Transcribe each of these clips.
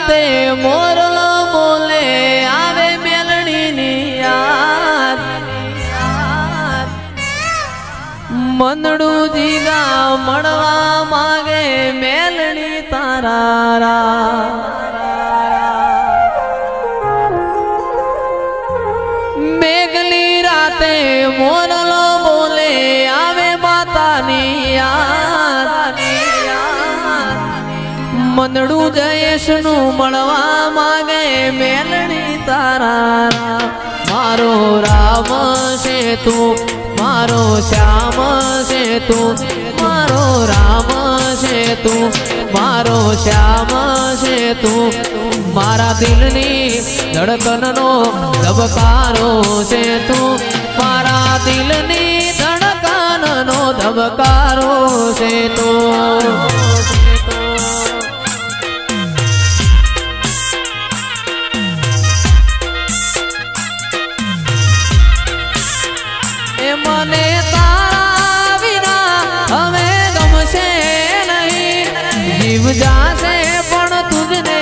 રાતે મોરલો બોલે આવે મેલડીની યાદ મંદડું જીગા મળવા માંગે મેલડી તારા મેઘલી રાતે મોરલો બોલે આવે માતાની યાદ મંદડું જયેશનું મળવા માંગે મેલડી તારા મારો રામ છે તું મારો શ્યામ છે તું મારો રામ છે તું મારો શ્યામ છે તું મારા દિલની ધડકનનો ધબકારો છે તું મારા દિલની ધડકનનો ધબકારો છે તું મને તારા વિના હવે ગમશે નહીં જીવ જાશે પણ તુજને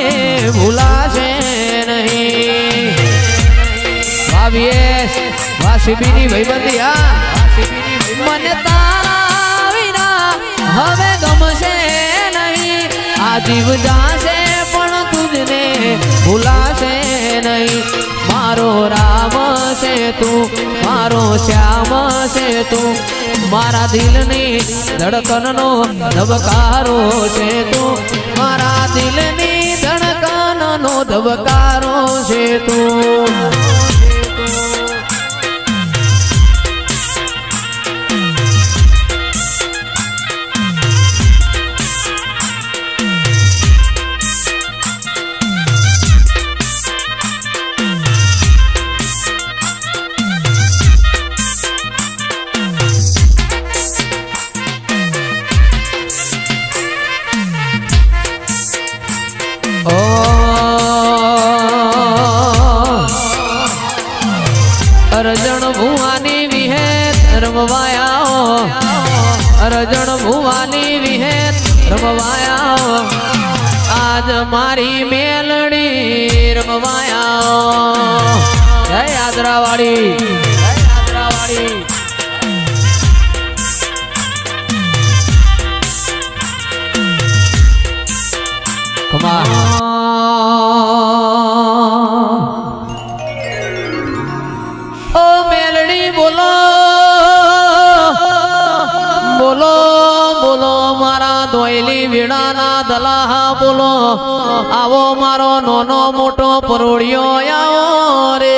ભૂલાશે નહીં વાસીબીની ભાઈબંધી મને તારા વિના હવે ગમશે નહીં આ જીવ જાશે પણ તુજને ભૂલાશે નહીં મારો રામ છે તું મારો શ્યામ છે તું મારા દિલની ધડકનનો ધબકારો છે તું મારા દિલની ધડકનનો ધબકારો છે તું અરજણ ભુવાની વિહેત રમવાયા અરજણ ભુવાની વિહેત રમવાયા આજ મારી મેલડી રમવાયા જય આદરાવાળી બોલો બોલો બોલો મારા દોયલી વીણાના દલાહા બોલો આવો મારો નાનો મોટો પરોળિયો આવો રે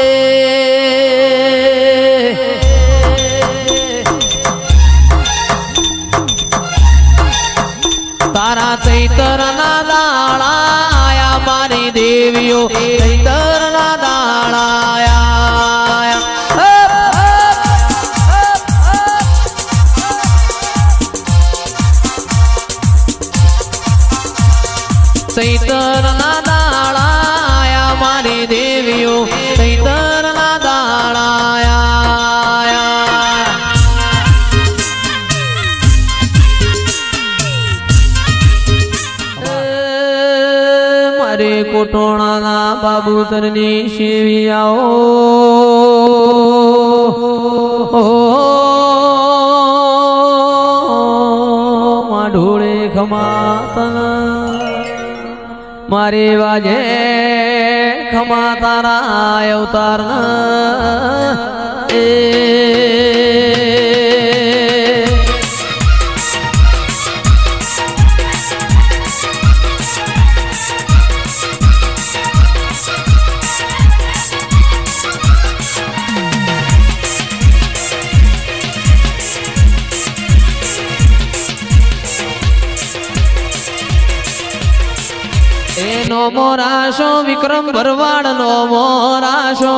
તારા ચૈતરના દાળા આયા મારી દેવીઓ ચૈતરના દાળા આયા ચૈતરના દાળાયા મારી દેવીઓ ચૈતરના દાળાયા મારે કોટોણાના બાબુતરની શેવિયાઓ ઢોળે ખમાતા મારે વાજે ખમા તારા અવતાર નો મોરાશો વિક્રમ ભરવાડ નો મોરાશો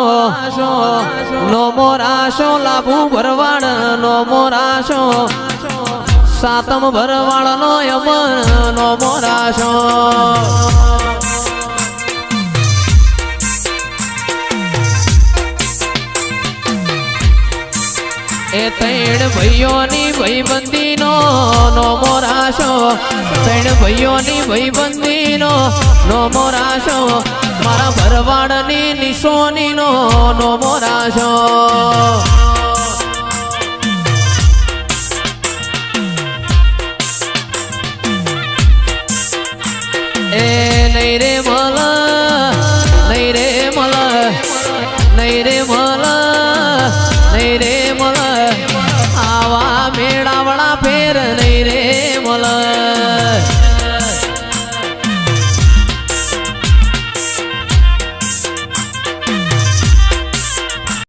નો મોરાશો લાભુ ભરવાડ નો મોરાશો સાતમ ભરવાડ નો યમન નો મોરાશો એ તૈણ ભાઈઓની ભાઈબંધીનો નોમો રાશો તૈણ ભાઈઓની ભાઈબંધીનો નોમો રાશો મારા ભરવાડની નિશોનીનો નોમો રાશો એ નહીં રે મલ નહીં રે મલ નહીં રે મલ નહીં રે મલ આવા મેળાવડા ફેર નહીં રે મલ